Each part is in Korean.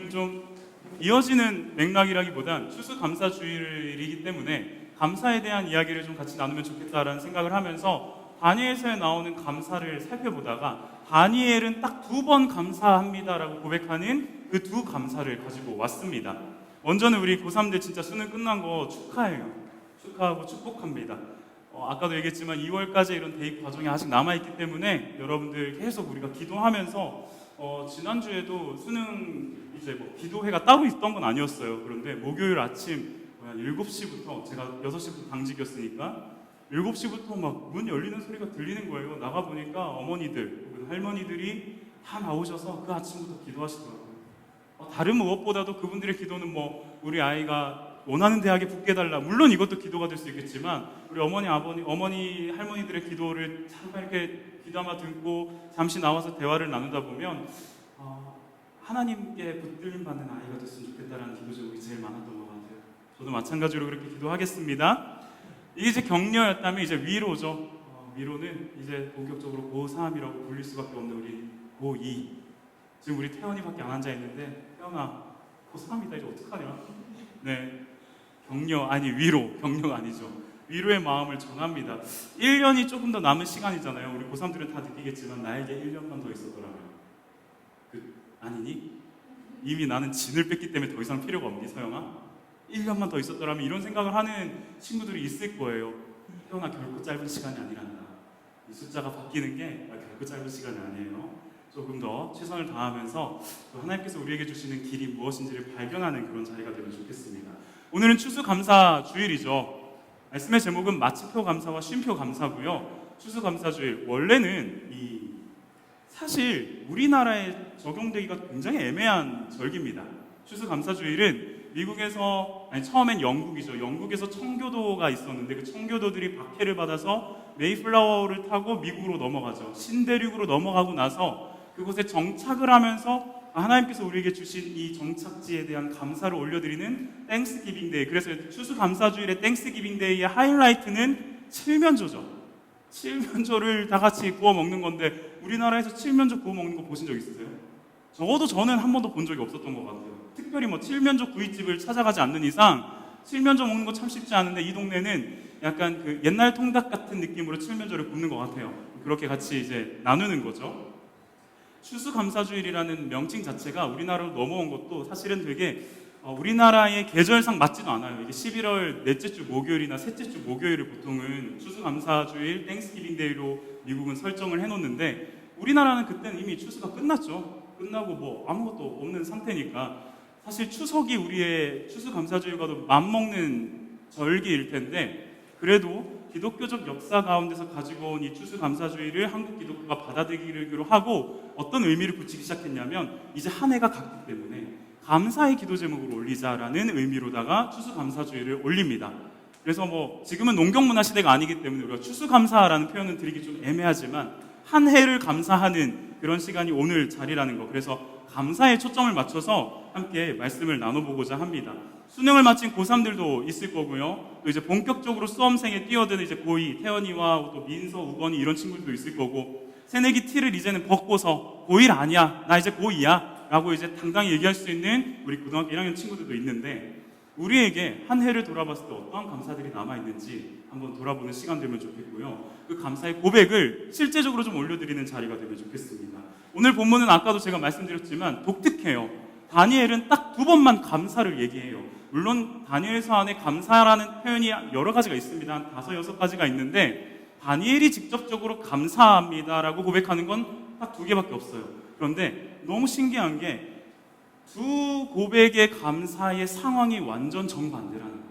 오늘은 좀 이어지는 맥락이라기보단 추수감사주일이기 때문에 감사에 대한 이야기를 좀 같이 나누면 좋겠다라는 생각을 하면서 다니엘서에 나오는 감사를 살펴보다가 다니엘은 딱 2번 감사합니다라고 고백하는 그 2 감사를 가지고 왔습니다. 먼저는 우리 고3들 진짜 수능 끝난 거 축하해요. 축하하고 축복합니다. 아까도 얘기했지만 2월까지 이런 대입 과정이 아직 남아있기 때문에 여러분들 계속 우리가 기도하면서 지난주에도 수능 이제 뭐 기도회가 따로 있던 건 아니었어요. 그런데 목요일 아침 7시부터 제가 6시부터 당직이었으니까 7시부터 막 문 열리는 소리가 들리는 거예요. 나가보니까 어머니들 혹은 할머니들이 다 나오셔서 그 아침부터 기도하시더라고요. 다른 무엇보다도 그분들의 기도는 뭐 우리 아이가 원하는 대학에 붙게 해달라, 물론 이것도 기도가 될 수 있겠지만 우리 어머니, 할머니들의 기도를 잠깐 이렇게 귀담아 듣고 잠시 나와서 대화를 나누다 보면 하나님께 붙들림 받는 아이가 됐으면 좋겠다라는 기도 제목이 제일 많았던 것 같아요. 저도 마찬가지로 그렇게 기도하겠습니다. 이게 이제 격려였다면 이제 위로죠. 위로는 이제 본격적으로 고3이라고 불릴 수밖에 없는 우리 고2. 지금 우리 태연이밖에 안 앉아 있는데, 태연아 고3이다 이제 어떡하냐? 네, 위로, 격려가 아니죠. 위로의 마음을 전합니다. 1년이 조금 더 남은 시간이잖아요. 우리 고3들은 다 느끼겠지만 나에게 1년만 더 있었더라면 아니니? 이미 나는 진을 뺐기 때문에 더 이상 필요가 없니 서영아? 1년만 더 있었더라면 이런 생각을 하는 친구들이 있을 거예요. 태연아 결코 짧은 시간이 아니란다. 이 숫자가 바뀌는 게 결코 짧은 시간이 아니에요. 조금 더 최선을 다하면서 하나님께서 우리에게 주시는 길이 무엇인지를 발견하는 그런 자리가 되면 좋겠습니다. 오늘은 추수감사주일이죠. 말씀의 제목은 마침표 감사와 쉼표 감사고요. 추수감사주일, 원래는 사실 우리나라에 적용되기가 굉장히 애매한 절기입니다. 추수감사주일은 미국에서, 처음엔 영국이죠. 영국에서 청교도가 있었는데 그 청교도들이 박해를 받아서 메이플라워를 타고 미국으로 넘어가죠. 신대륙으로 넘어가고 나서 그곳에 정착을 하면서 하나님께서 우리에게 주신 이 정착지에 대한 감사를 올려드리는 땡스기빙 데이. 그래서 추수감사주일의 땡스기빙 데이의 하이라이트는 칠면조죠. 칠면조를 다 같이 구워 먹는 건데, 우리나라에서 칠면조 구워 먹는 거 보신 적 있으세요? 적어도 저는 한 번도 본 적이 없었던 것 같아요. 특별히 뭐 칠면조 구이집을 찾아가지 않는 이상 칠면조 먹는 거 참 쉽지 않은데, 이 동네는 약간 그 옛날 통닭 같은 느낌으로 칠면조를 굽는 것 같아요. 그렇게 같이 이제 나누는 거죠. 추수감사주일이라는 명칭 자체가 우리나라로 넘어온 것도 사실은 되게 우리나라의 계절상 맞지도 않아요. 이게 11월 넷째 주 목요일이나 셋째 주 목요일을 보통은 추수감사주일 땡스기빙 데이로 미국은 설정을 해놓는데, 우리나라는 그때는 이미 추수가 끝났죠. 끝나고 뭐 아무것도 없는 상태니까 사실 추석이 우리의 추수감사주일과도 맞먹는 절기일 텐데, 그래도 기독교적 역사 가운데서 가지고 온 이 추수감사주일을 한국 기독교가 받아들이기로 하고 어떤 의미를 붙이기 시작했냐면, 이제 한 해가 갔기 때문에 감사의 기도 제목을 올리자라는 의미로다가 추수감사주일을 올립니다. 그래서 뭐 지금은 농경문화 시대가 아니기 때문에 우리가 추수감사라는 표현을 드리기 좀 애매하지만 한 해를 감사하는 그런 시간이 오늘 자리라는 거. 그래서 감사에 초점을 맞춰서 함께 말씀을 나눠보고자 합니다. 수능을 마친 고3들도 있을 거고요. 또 이제 본격적으로 수험생에 뛰어드는 이제 고2, 태연이와 또 민서, 우건이 이런 친구들도 있을 거고, 새내기 티를 이제는 벗고서 고1 아니야, 나 이제 고2야 라고 이제 당당히 얘기할 수 있는 우리 고등학교 1학년 친구들도 있는데, 우리에게 한 해를 돌아봤을 때 어떠한 감사들이 남아있는지 한번 돌아보는 시간 되면 좋겠고요. 그 감사의 고백을 실제적으로 좀 올려드리는 자리가 되면 좋겠습니다. 오늘 본문은 아까도 제가 말씀드렸지만 독특해요. 다니엘은 딱 2번만 감사를 얘기해요. 물론 다니엘서 안에 감사라는 표현이 여러 가지가 있습니다. 한 5, 6가지가 있는데, 다니엘이 직접적으로 감사합니다라고 고백하는 건 딱 2개밖에 없어요. 그런데 너무 신기한 게 두 고백의 감사의 상황이 완전 정반대라는 거예요.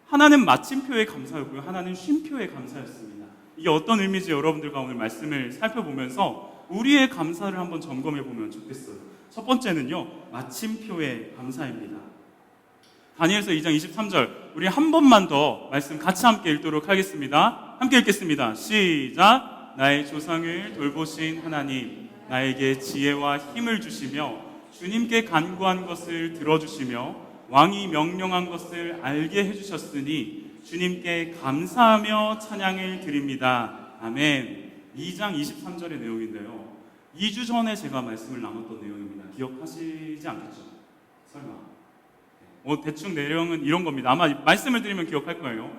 하나는 마침표의 감사였고요, 하나는 쉼표의 감사였습니다. 이게 어떤 의미인지 여러분들과 오늘 말씀을 살펴보면서 우리의 감사를 한번 점검해 보면 좋겠어요. 첫 번째는요, 마침표의 감사입니다. 다니엘서 2장 23절, 우리 한 번만 더 말씀 같이 함께 읽도록 하겠습니다. 함께 읽겠습니다. 시작. 나의 조상을 돌보신 하나님, 나에게 지혜와 힘을 주시며 주님께 간구한 것을 들어주시며 왕이 명령한 것을 알게 해주셨으니 주님께 감사하며 찬양을 드립니다. 아멘. 2장 23절의 내용인데요, 2주 전에 제가 말씀을 나눴던 내용입니다. 기억하시지 않겠죠? 설마. 대충 내용은 이런 겁니다. 아마 말씀을 드리면 기억할 거예요.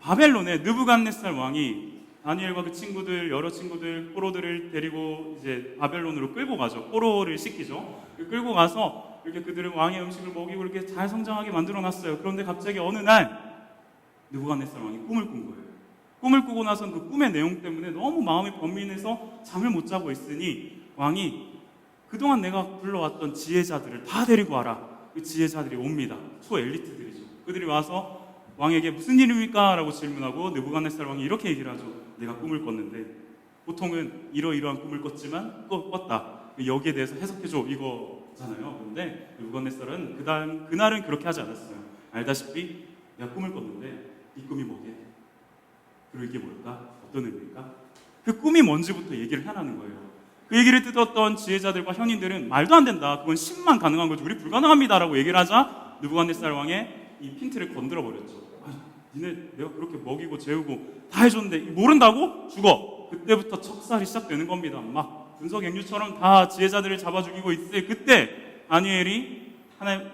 바벨론의 느부갓네살 왕이 다니엘과 그 친구들, 여러 친구들, 포로들을 데리고 이제 바벨론으로 끌고 가죠. 포로를 시키죠. 끌고 가서 이렇게 그들은 왕의 음식을 먹이고 이렇게 잘 성장하게 만들어 놨어요. 그런데 갑자기 어느 날 느부갓네살 왕이 꿈을 꾼 거예요. 꿈을 꾸고 나선 그 꿈의 내용 때문에 너무 마음이 번민해서 잠을 못 자고 있으니 왕이 그동안 내가 불러왔던 지혜자들을 다 데리고 와라. 그 지혜자들이 옵니다. 초엘리트들이죠. 그들이 와서 왕에게 무슨 일입니까? 라고 질문하고 느부갓네살 왕이 이렇게 얘기를 하죠. 내가 꿈을 꿨는데 보통은 이러이러한 꿈을 꿨지만 꿨다. 여기에 대해서 해석해줘 이거잖아요. 그런데 느부갓네살은 그날은 그렇게 하지 않았어요. 알다시피 내가 꿈을 꿨는데 이 꿈이 뭐게? 그리고 이게 뭘까? 어떤 의미일까? 그 꿈이 뭔지부터 얘기를 해라는 거예요. 그 얘기를 듣었던 지혜자들과 현인들은 말도 안 된다. 그건 신만 가능한 거지. 우리 불가능합니다라고 얘기를 하자 느부갓네살 왕의 이 핀트를 건드려 버렸죠. 니네 내가 그렇게 먹이고 재우고 다 해줬는데 모른다고? 죽어. 그때부터 척살이 시작되는 겁니다. 막 분석앵류처럼 다 지혜자들을 잡아 죽이고 있을 그때 다니엘이 하나님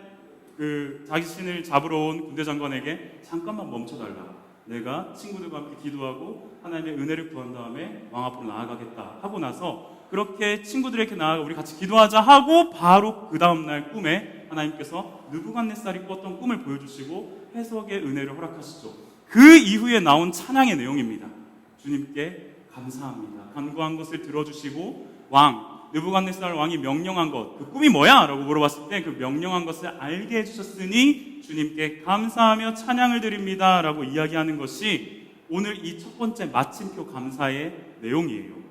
자신을 잡으러 온 군대 장관에게 잠깐만 멈춰달라. 내가 친구들과 함께 기도하고 하나님의 은혜를 구한 다음에 왕 앞으로 나아가겠다 하고 나서 그렇게 친구들에게 나아가 우리 같이 기도하자 하고 바로 그 다음날 꿈에 하나님께서 느부갓네살이 꿨던 꿈을 보여주시고 해석의 은혜를 허락하시죠. 그 이후에 나온 찬양의 내용입니다. 주님께 감사합니다. 간구한 것을 들어주시고 느부갓네살 왕이 명령한 것, 그 꿈이 뭐야? 라고 물어봤을 때 그 명령한 것을 알게 해주셨으니 주님께 감사하며 찬양을 드립니다. 라고 이야기하는 것이 오늘 이 첫 번째 마침표 감사의 내용이에요.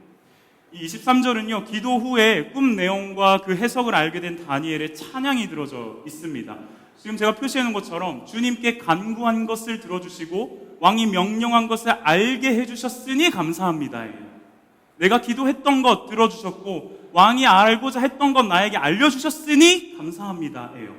이 23절은요, 기도 후에 꿈 내용과 그 해석을 알게 된 다니엘의 찬양이 들어져 있습니다. 지금 제가 표시해 놓은 것처럼 주님께 간구한 것을 들어주시고 왕이 명령한 것을 알게 해주셨으니 감사합니다예요. 내가 기도했던 것 들어주셨고 왕이 알고자 했던 것 나에게 알려주셨으니 감사합니다예요.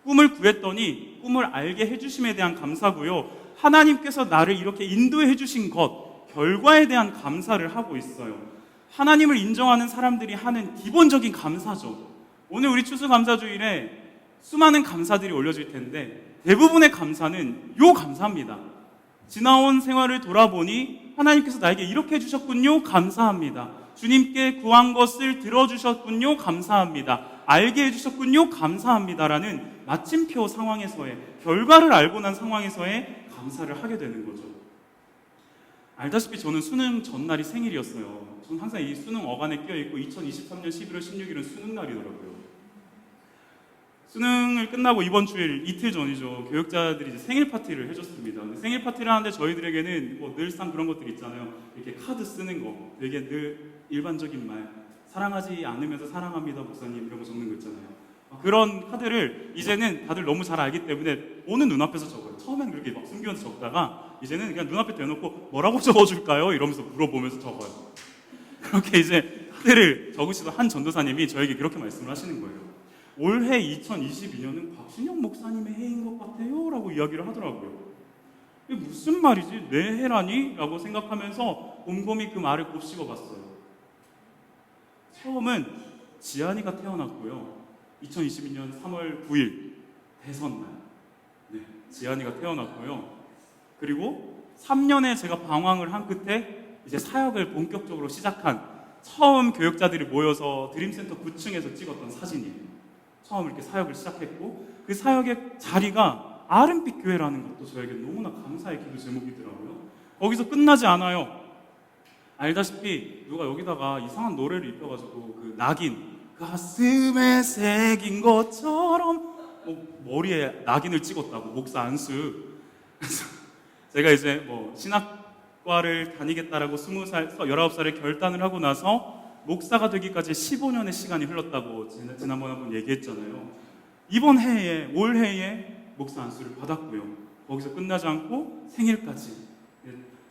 꿈을 구했더니 꿈을 알게 해주심에 대한 감사고요. 하나님께서 나를 이렇게 인도해 주신 것, 결과에 대한 감사를 하고 있어요. 하나님을 인정하는 사람들이 하는 기본적인 감사죠. 오늘 우리 추수감사주일에 수많은 감사들이 올려질 텐데 대부분의 감사는 요 감사입니다. 지나온 생활을 돌아보니 하나님께서 나에게 이렇게 해주셨군요. 감사합니다. 주님께 구한 것을 들어주셨군요. 감사합니다. 알게 해주셨군요. 감사합니다라는 마침표 상황에서의 결과를 알고 난 상황에서의 감사를 하게 되는 거죠. 알다시피 저는 수능 전날이 생일이었어요. 저는 항상 이 수능 어간에 껴있고 2023년 11월 16일은 수능 날이더라고요. 수능을 끝나고 이번 주일 이틀 전이죠. 교육자들이 이제 생일 파티를 해줬습니다. 생일 파티를 하는데 저희들에게는 뭐 늘상 그런 것들 있잖아요. 이렇게 카드 쓰는 거, 되게 늘 일반적인 말, 사랑하지 않으면서 사랑합니다 목사님 이런 거 적는 거 있잖아요. 그런 카드를 이제는 다들 너무 잘 알기 때문에 오는 눈앞에서 적어요. 처음에는 그렇게 막 숨기면서 적다가 이제는 그냥 눈앞에 대놓고 뭐라고 적어줄까요? 이러면서 물어보면서 적어요. 그렇게 이제 카드를 적으시던 한 전도사님이 저에게 그렇게 말씀을 하시는 거예요. 올해 2022년은 곽신영 목사님의 해인 것 같아요 라고 이야기를 하더라고요. 이게 무슨 말이지? 내 해라니? 라고 생각하면서 곰곰이 그 말을 곱씹어 봤어요. 처음은 지안이가 태어났고요. 2022년 3월 9일 대선날 지안이가 태어났고요. 그리고 3년에 제가 방황을 한 끝에 이제 사역을 본격적으로 시작한 처음 교역자들이 모여서 드림센터 9층에서 찍었던 사진이에요. 처음 이렇게 사역을 시작했고 그 사역의 자리가 아름빛 교회라는 것도 저에게 너무나 감사의 기도 제목이더라고요. 거기서 끝나지 않아요. 알다시피 누가 여기다가 이상한 노래를 입혀가지고 그 낙인 가슴에 새긴 것처럼 머리에 낙인을 찍었다고 목사 안수. 그래서 제가 이제 신학과를 다니겠다라고 19살에 결단을 하고 나서 목사가 되기까지 15년의 시간이 흘렀다고 지난번에 한번 얘기했잖아요. 이번 해에 올 해에 목사 안수를 받았고요. 거기서 끝나지 않고 생일까지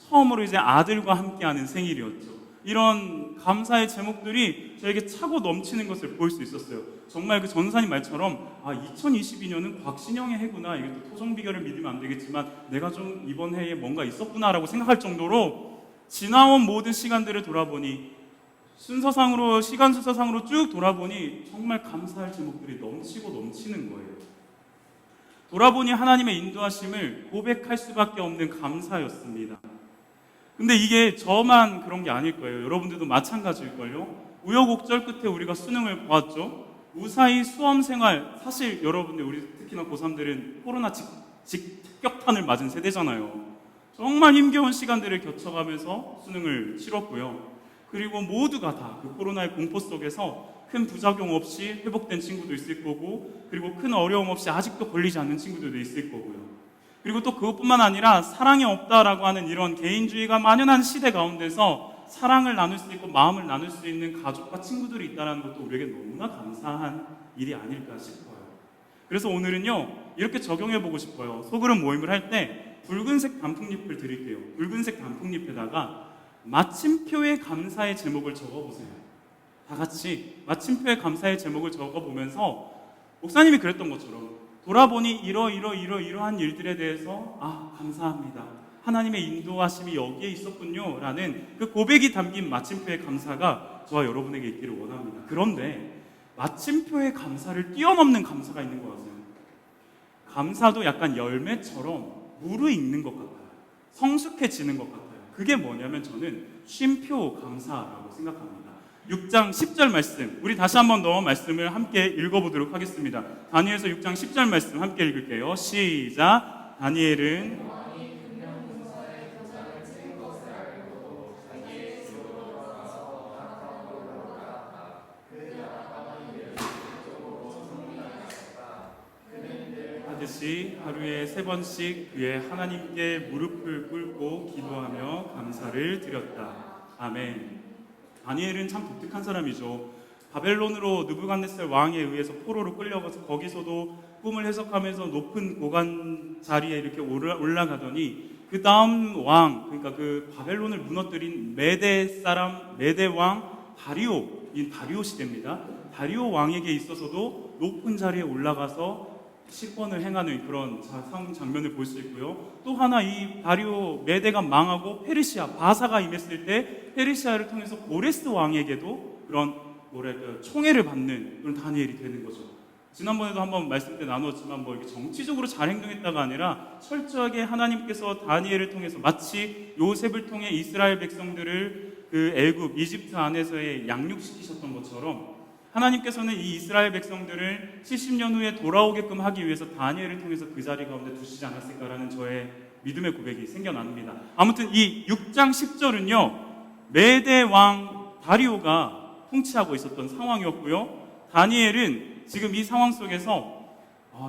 처음으로 이제 아들과 함께하는 생일이었죠. 이런 감사의 제목들이 저에게 차고 넘치는 것을 볼 수 있었어요. 정말 그 전사님 말처럼 2022년은 곽신영의 해구나. 이게 또 토종 비결을 믿으면 안 되겠지만 내가 좀 이번 해에 뭔가 있었구나라고 생각할 정도로 지나온 모든 시간들을 돌아보니 순서상으로, 시간 순서상으로 쭉 돌아보니 정말 감사할 제목들이 넘치고 넘치는 거예요. 돌아보니 하나님의 인도하심을 고백할 수밖에 없는 감사였습니다. 근데 이게 저만 그런 게 아닐 거예요. 여러분들도 마찬가지일걸요. 우여곡절 끝에 우리가 수능을 보았죠. 무사히 수험 생활, 사실 여러분들, 우리 특히나 고3들은 코로나 직격탄을 맞은 세대잖아요. 정말 힘겨운 시간들을 겪어가면서 수능을 치렀고요. 그리고 모두가 다 그 코로나의 공포 속에서 큰 부작용 없이 회복된 친구도 있을 거고, 그리고 큰 어려움 없이 아직도 걸리지 않는 친구들도 있을 거고요. 그리고 또 그것뿐만 아니라 사랑이 없다라고 하는 이런 개인주의가 만연한 시대 가운데서 사랑을 나눌 수 있고 마음을 나눌 수 있는 가족과 친구들이 있다는 것도 우리에게 너무나 감사한 일이 아닐까 싶어요. 그래서 오늘은요, 이렇게 적용해보고 싶어요. 소그룹 모임을 할 때 붉은색 단풍잎을 드릴게요. 붉은색 단풍잎에다가 마침표의 감사의 제목을 적어보세요. 다 같이 마침표의 감사의 제목을 적어보면서 목사님이 그랬던 것처럼 돌아보니 이러한 일들에 대해서 감사합니다. 하나님의 인도하심이 여기에 있었군요. 라는 그 고백이 담긴 마침표의 감사가 저와 여러분에게 있기를 원합니다. 그런데 마침표의 감사를 뛰어넘는 감사가 있는 것 같아요. 감사도 약간 열매처럼 무르익는 것 같아요. 성숙해지는 것 같아요. 그게 뭐냐면 저는 쉼표 감사라고 생각합니다. 6장 10절 말씀, 우리 다시 한번 더 말씀을 함께 읽어보도록 하겠습니다. 다니엘서 6장 10절 말씀 함께 읽을게요. 시작. 다니엘은 하듯이 하루에 3번씩 그의 하나님께 무릎을 꿇고 기도하며 감사를 드렸다. 아멘. 다니엘은 참 독특한 사람이죠. 바벨론으로 느부갓네살 왕에 의해서 포로로 끌려가서 거기서도 꿈을 해석하면서 높은 고관 자리에 이렇게 올라가더니 그 다음 왕, 그러니까 그 바벨론을 무너뜨린 메대 왕 다리오 시대입니다. 다리오 왕에게 있어서도 높은 자리에 올라가서 식권을 행하는 그런 장면을 볼 수 있고요. 또 하나, 이 다리오 메대가 망하고 페르시아 바사가 임했을 때 페르시아를 통해서 고레스 왕에게도 그런 총애를 받는 그런 다니엘이 되는 거죠. 지난번에도 한번 말씀 때 나누었지만 이렇게 정치적으로 잘 행동했다가 아니라 철저하게 하나님께서 다니엘을 통해서 마치 요셉을 통해 이스라엘 백성들을 그 애굽 이집트 안에서의 양육시키셨던 것처럼 하나님께서는 이 이스라엘 백성들을 70년 후에 돌아오게끔 하기 위해서 다니엘을 통해서 그 자리 가운데 두시지 않았을까라는 저의 믿음의 고백이 생겨납니다. 아무튼 이 6장 10절은요, 메대 왕 다리오가 통치하고 있었던 상황이었고요. 다니엘은 지금 이 상황 속에서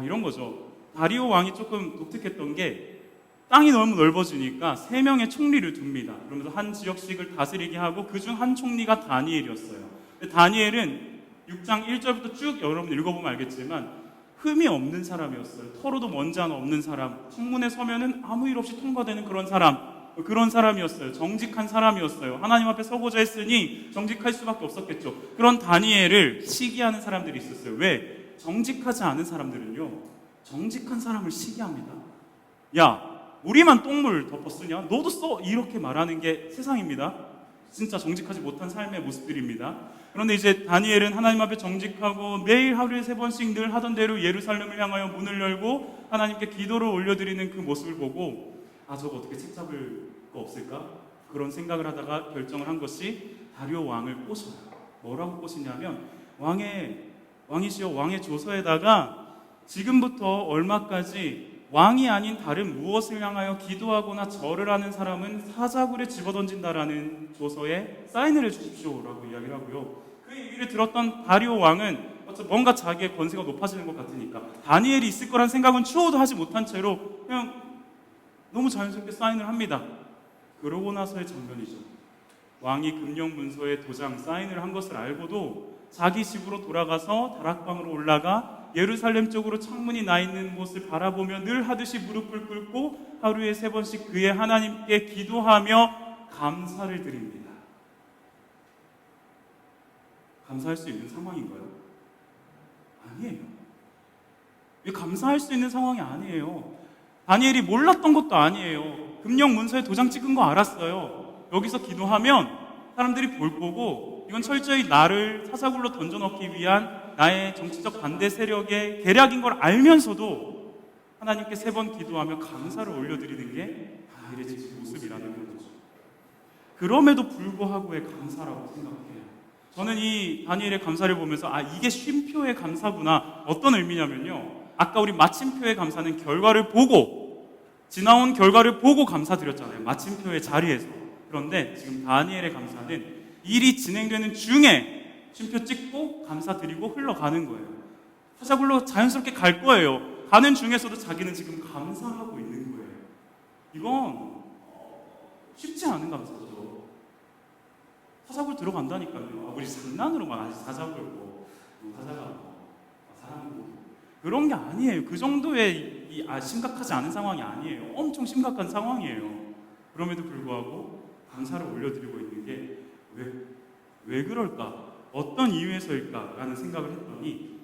이런 거죠. 다리오 왕이 조금 독특했던 게 땅이 너무 넓어지니까 3명의 총리를 둡니다. 그러면서 한 지역씩을 다스리게 하고 그중 한 총리가 다니엘이었어요. 다니엘은 6장 1절부터 쭉 여러분 읽어보면 알겠지만 흠이 없는 사람이었어요. 털어도 먼지 하나 없는 사람, 청문회 서면은 아무 일 없이 통과되는 그런 사람이었어요. 정직한 사람이었어요. 하나님 앞에 서고자 했으니 정직할 수밖에 없었겠죠. 그런 다니엘을 시기하는 사람들이 있었어요. 왜? 정직하지 않은 사람들은요, 정직한 사람을 시기합니다. 야, 우리만 똥물 덮어 쓰냐? 너도 써! 이렇게 말하는 게 세상입니다. 진짜 정직하지 못한 삶의 모습들입니다. 그런데 이제 다니엘은 하나님 앞에 정직하고 매일 하루에 3번씩 늘 하던 대로 예루살렘을 향하여 문을 열고 하나님께 기도를 올려드리는 그 모습을 보고 저거 어떻게 책잡을 거 없을까? 그런 생각을 하다가 결정을 한 것이 다리오 왕을 꼬셔요. 뭐라고 꼬시냐면 왕이시여, 왕의 조서에다가 지금부터 얼마까지 왕이 아닌 다른 무엇을 향하여 기도하거나 절을 하는 사람은 사자굴에 집어던진다라는 조서에 사인을 해주십시오라고 이야기를 하고요. 그 얘기를 들었던 다리오 왕은 뭔가 자기의 권세가 높아지는 것 같으니까 다니엘이 있을 거란 생각은 추호도 하지 못한 채로 그냥 너무 자연스럽게 사인을 합니다. 그러고 나서의 장면이죠. 왕이 금령 문서에 도장 사인을 한 것을 알고도 자기 집으로 돌아가서 다락방으로 올라가 예루살렘 쪽으로 창문이 나 있는 곳을 바라보며 늘 하듯이 무릎을 꿇고 하루에 3번씩 그의 하나님께 기도하며 감사를 드립니다. 감사할 수 있는 상황인가요? 아니에요. 감사할 수 있는 상황이 아니에요. 다니엘이 몰랐던 것도 아니에요. 금령 문서에 도장 찍은 거 알았어요. 여기서 기도하면 사람들이 볼 거고 이건 철저히 나를 사자굴로 던져넣기 위한 나의 정치적 반대 세력의 계략인 걸 알면서도 하나님께 3번 기도하며 감사를 올려드리는 게 다니엘의 모습이라는 거죠. 그럼에도 불구하고의 감사라고 생각해요. 저는 이 다니엘의 감사를 보면서 이게 쉼표의 감사구나. 어떤 의미냐면요, 아까 우리 마침표의 감사는 결과를 보고, 지나온 결과를 보고 감사드렸잖아요, 마침표의 자리에서. 그런데 지금 다니엘의 감사는 일이 진행되는 중에 쉼표 찍고 감사드리고 흘러가는 거예요. 사자굴로 자연스럽게 갈 거예요. 가는 중에서도 자기는 지금 감사하고 있는 거예요. 이건 쉽지 않은 감사죠. 사자굴 들어간다니까요. 우리 장난으로 막 사자굴 사자가 사람 그런 게 아니에요. 그 정도의 심각하지 않은 상황이 아니에요. 엄청 심각한 상황이에요. 그럼에도 불구하고 감사를 올려드리고 있는 게 왜 그럴까? 어떤 이유에서일까라는 생각을 했더니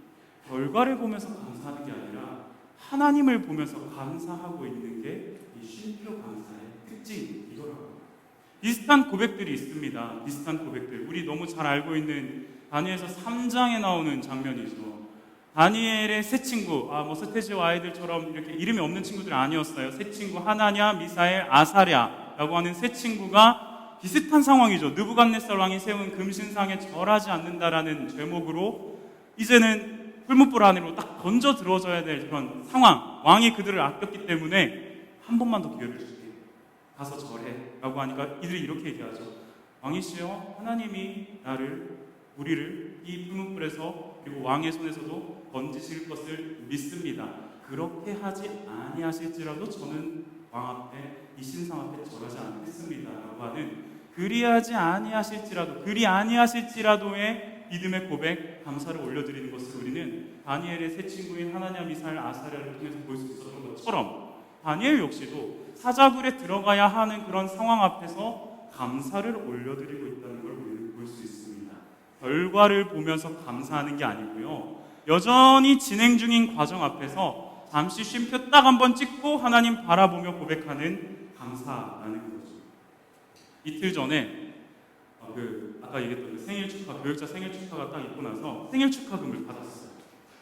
결과를 보면서 감사하는 게 아니라 하나님을 보면서 감사하고 있는 게 이 쉼표 감사의 특징이더라고요. 비슷한 고백들이 있습니다. 비슷한 고백들. 우리 너무 잘 알고 있는 다니엘서 3장에 나오는 장면이죠. 다니엘의 세 친구, 스테지오 아이들처럼 이렇게 이름이 없는 친구들이 아니었어요. 세 친구, 하나냐, 미사엘, 아사랴라고 하는 세 친구가 비슷한 상황이죠. 느부갓네살 왕이 세운 금신상에 절하지 않는다라는 제목으로 이제는 풀무불 안으로 딱 던져 들어져야 될 그런 상황. 왕이 그들을 아꼈기 때문에 한 번만 더 기회를 줄게. 가서 절해. 라고 하니까 이들이 이렇게 얘기하죠. 왕이시여, 하나님이 우리를 이 풀무불에서 그리고 왕의 손에서도 건지실 것을 믿습니다. 그렇게 하지 아니하실지라도 저는 왕 앞에 이 신상 앞에 절하지 않겠습니다. 라고 하는 그리 아니하실지라도의 믿음의 고백, 감사를 올려드리는 것을 우리는 다니엘의 세 친구인 하나냐, 미사엘, 아사랴를 통해서 볼 수 있었던 것처럼 다니엘 역시도 사자굴에 들어가야 하는 그런 상황 앞에서 감사를 올려드리고 있다는 걸 우리는 볼 수 있습니다. 결과를 보면서 감사하는 게 아니고요, 여전히 진행 중인 과정 앞에서 잠시 쉼표 딱 한 번 찍고 하나님 바라보며 고백하는 감사라는 거죠. 이틀 전에 아까 얘기했던 생일 축하, 교육자 생일 축하가 딱 있고 나서 생일 축하금을 받았어요.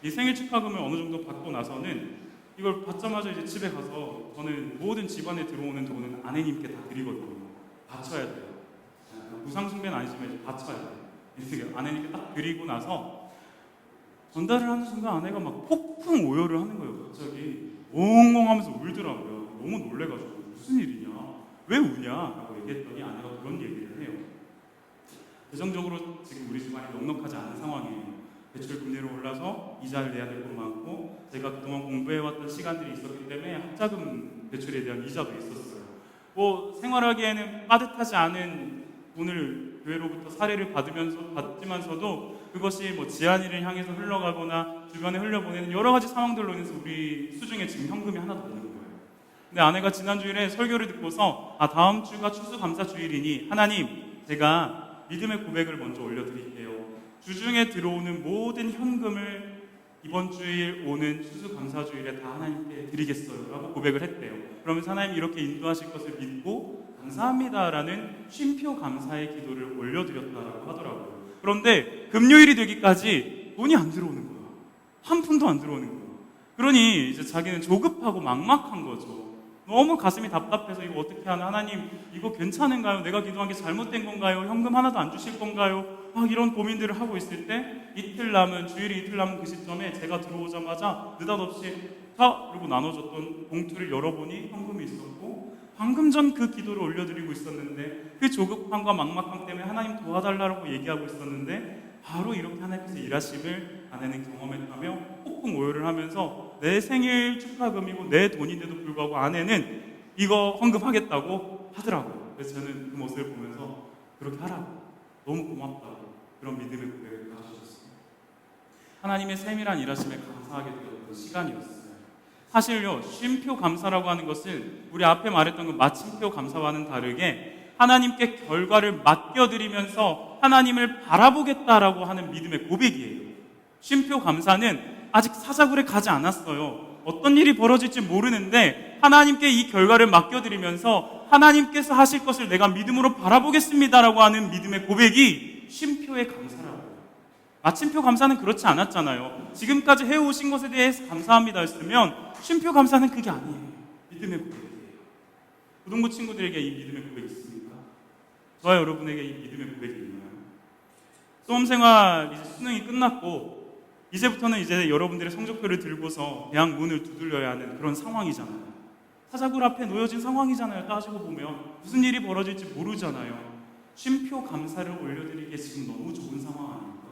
이 생일 축하금을 어느 정도 받고 나서는 이걸 받자마자 이제 집에 가서 저는 모든 집안에 들어오는 돈은 아내님께 다 드리거든요. 바쳐야 돼요. 무상숭배는 아니지만 이제 바쳐야 돼요. 아내님께 딱 드리고 나서 전달을 하는 순간 아내가 막 폭풍 오열을 하는 거예요. 갑자기 엉엉 하면서 울더라고요. 너무 놀래가지고 무슨 일이냐, 왜 우냐 라고 얘기했더니 아내가 그런 얘기를 해요. 재정적으로 지금 우리 집안이 넉넉하지 않은 상황이에요. 대출 금리로 올라서 이자를 내야 될 것 많고, 제가 그동안 공부해왔던 시간들이 있었기 때문에 학자금 대출에 대한 이자도 있었어요. 생활하기에는 빠듯하지 않은 돈을 교회로부터 사례를 받지만서도 그것이 지한이를 향해서 흘러가거나 주변에 흘려보내는 여러 가지 상황들로 인해서 우리 수중에 지금 현금이 하나도 없는 거예요. 근데 아내가 지난 주일에 설교를 듣고서 다음 주가 추수감사 주일이니 하나님, 제가 믿음의 고백을 먼저 올려드릴게요. 주중에 들어오는 모든 현금을 이번 주일 오는 추수감사주일에 다 하나님께 드리겠어요 라고 고백을 했대요. 그러면서 하나님 이렇게 인도하실 것을 믿고 감사합니다라는 쉼표 감사의 기도를 올려드렸다라고 하더라고요. 그런데 금요일이 되기까지 돈이 안 들어오는 거야. 한 푼도 안 들어오는 거야. 그러니 이제 자기는 조급하고 막막한 거죠. 너무 가슴이 답답해서 이거 어떻게 하나, 하나님 이거 괜찮은가요? 내가 기도한 게 잘못된 건가요? 현금 하나도 안 주실 건가요? 막 이런 고민들을 하고 있을 때 주일이 이틀 남은 그 시점에 제가 들어오자마자 느닷없이 그리고 나눠줬던 봉투를 열어보니 현금이 있었고, 방금 전 그 기도를 올려드리고 있었는데 그 조급함과 막막함 때문에 하나님 도와달라고 얘기하고 있었는데 바로 이렇게 하나님께서 일하심을 아내는 경험했다며 폭풍 오열을 하면서 내 생일 축하금이고 내 돈인데도 불구하고 아내는 이거 헌금하겠다고 하더라고요. 그래서 저는 그 모습을 보면서 그렇게 하라고, 너무 고맙다고 그런 믿음의 고백을 가져주셨습니다. 하나님의 세밀한 일하심에 감사하게 되었던 시간이었어요. 사실요, 쉼표 감사라고 하는 것은 우리 앞에 말했던 그 마침표 감사와는 다르게 하나님께 결과를 맡겨드리면서 하나님을 바라보겠다라고 하는 믿음의 고백이에요. 쉼표 감사는 아직 사자굴에 가지 않았어요. 어떤 일이 벌어질지 모르는데 하나님께 이 결과를 맡겨드리면서 하나님께서 하실 것을 내가 믿음으로 바라보겠습니다라고 하는 믿음의 고백이 쉼표의 감사라고 해요. 마침표 감사는 그렇지 않았잖아요. 지금까지 해오신 것에 대해서 감사합니다 했으면 쉼표 감사는 그게 아니에요. 믿음의 고백이에요. 고등부 친구들에게 이 믿음의 고백이 있습니까? 저와 여러분에게 이 믿음의 고백이 있나요? 수험생활 이제 수능이 끝났고 이제부터는 이제 여러분들의 성적표를 들고서 대학 문을 두들려야 하는 그런 상황이잖아요. 사자굴 앞에 놓여진 상황이잖아요. 따지고 보면 무슨 일이 벌어질지 모르잖아요. 쉼표 감사를 올려드리기에 지금 너무 좋은 상황 아닙니까?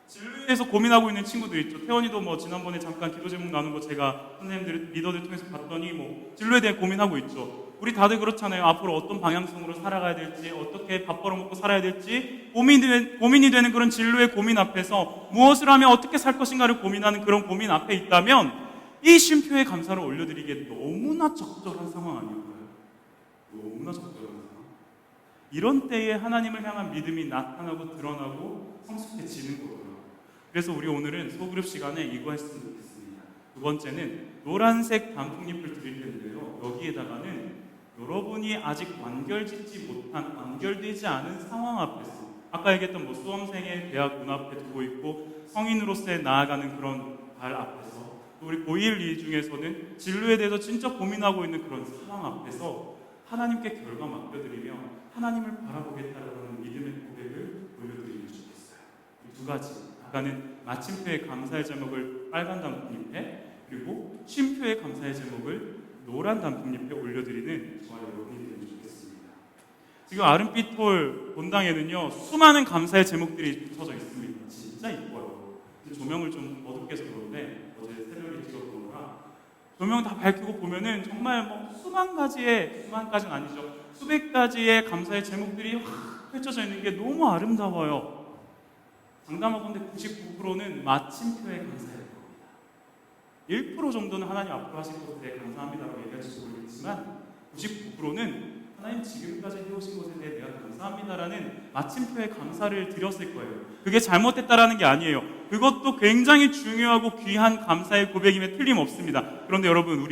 진로에서 고민하고 있는 친구들 있죠. 태원이도 뭐 지난번에 잠깐 기도 제목 나눈 거 제가 선생님들, 리더들 통해서 봤더니 뭐 진로에 대해 고민하고 있죠. 우리 다들 그렇잖아요. 앞으로 어떤 방향성으로 살아가야 될지, 어떻게 밥 벌어먹고 살아야 될지 고민이 되는 그런 진로의 고민 앞에서 무엇을 하면 어떻게 살 것인가를 고민하는 그런 고민 앞에 있다면 이 쉼표의 감사를 올려드리기에 너무나 적절한 상황 아닐까요? 너무나 적절한 상황. 이런 때에 하나님을 향한 믿음이 나타나고 드러나고 성숙해지는 거예요. 그래서 우리 오늘은 소그룹 시간에 이거 했으면 좋겠습니다. 두 번째는 노란색 단풍잎을 드릴 텐데요. 여기에다가는 여러분이 아직 완결짓지 못한, 완결되지 않은 상황 앞에서 아까 얘기했던 뭐 수험생의 대학 문 앞에 두고 있고 성인으로서의 나아가는 그런 발 앞에서 또 우리 고1 중에서는 진로에 대해서 진짜 고민하고 있는 그런 상황 앞에서 하나님께 결과 맡겨드리며 하나님을 바라보겠다라는 믿음의 고백을 올려드리면 좋겠어요. 이 두 가지. 아까는 마침표의 감사의 제목을 빨간 단풍잎에 그리고 쉼표의 감사의 제목을 노란 단풍잎에 올려드리는 저와 여러분이 되면 좋겠습니다. 지금 아름빛 홀 본당에는요 수많은 감사의 제목들이 붙여져 있습니다. 진짜 이뻐요. 조명을 좀 어둡게 해서 그런데 어제 새벽에 찍었던 거라 조명 다 밝히고 보면은 정말 뭐 수만 가지는 아니죠. 수백 가지의 감사의 제목들이 확 펼쳐져 있는 게 너무 아름다워요. 장담하건대 99%는 마침표의 감사일 겁니다. 1% 정도는 하나님 앞으로 하실 것에 대해 감사합니다라고 얘기할지 모르겠지만 99%는 하나님 지금까지 해오신 것에 대해 내가 감사합니다라는 마침표의 감사를 드렸을 거예요. 그게 잘못됐다라는 게 아니에요. 그것도 굉장히 중요하고 귀한 감사의 고백임에 틀림없습니다. 그런데 여러분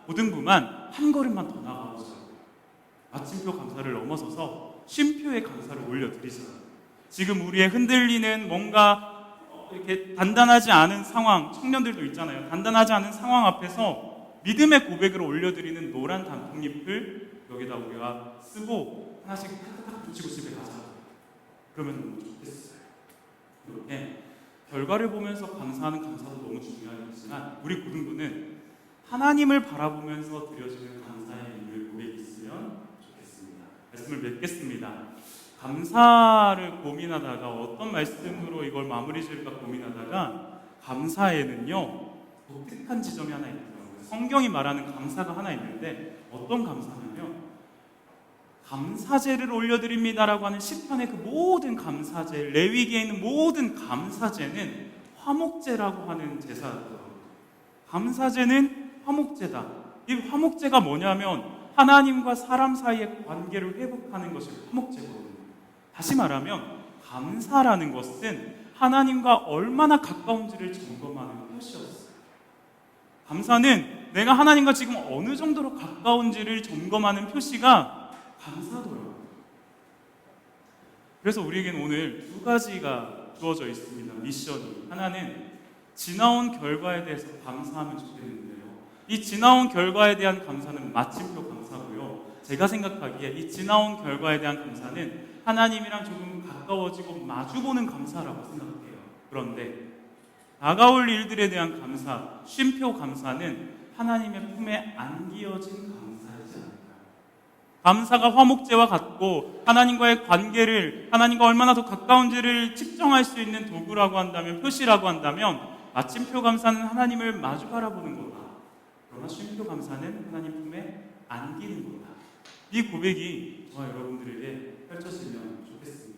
고등부만 한 걸음만 더 나아가보자고요. 마침표 감사를 넘어서서 쉼표의 감사를 올려드리자고요. 지금 우리의 흔들리는 뭔가 이렇게 단단하지 않은 상황, 청년들도 있잖아요. 단단하지 않은 상황 앞에서 믿음의 고백을 올려드리는 노란 단풍잎을 여기다 우리가 쓰고 하나씩 탁탁 붙이고 집에 가자. 그러면 너무 좋겠어요. 이렇게 결과를 보면서 감사하는 감사도 너무 중요하지만 우리 고등부는 하나님을 바라보면서 드려지는 감사의 믿음의 고백이 있으면 좋겠습니다. 말씀을 맺겠습니다. 감사를 고민하다가 어떤 말씀으로 이걸 마무리 지을까 고민하다가 감사에는요 독특한 지점이 하나 있더라고요. 성경이 말하는 감사가 하나 있는데 어떤 감사냐면 감사제를 올려드립니다라고 하는 시편의 그 모든 감사제, 레위기에 있는 모든 감사제는 화목제라고 하는 제사더라고요. 감사제는 화목제다. 이 화목제가 뭐냐면 하나님과 사람 사이의 관계를 회복하는 것이 화목제거든요. 다시 말하면 감사라는 것은 하나님과 얼마나 가까운지를 점검하는 표시였어요. 감사는 내가 하나님과 지금 어느 정도로 가까운지를 점검하는 표시가 감사더라고요. 그래서 우리에게는 오늘 두 가지가 주어져 있습니다. 미션이. 하나는 지나온 결과에 대해서 감사하면 좋겠는데요. 이 지나온 결과에 대한 감사는 마침표 감사고요. 제가 생각하기에 이 지나온 결과에 대한 감사는 하나님이랑 조금 가까워지고 마주보는 감사라고 생각해요. 그런데 다가올 일들에 대한 감사, 쉼표 감사는 하나님의 품에 안기어진 감사이지 않을까요? 감사가 화목제와 같고 하나님과의 관계를 하나님과 얼마나 더 가까운지를 측정할 수 있는 도구라고 한다면, 표시라고 한다면 마침표 감사는 하나님을 마주 바라보는 거다. 그러나 쉼표 감사는 하나님 품에 안기는 거다. 이 고백이 저와 여러분들에게 펼쳐지면 좋겠습니다.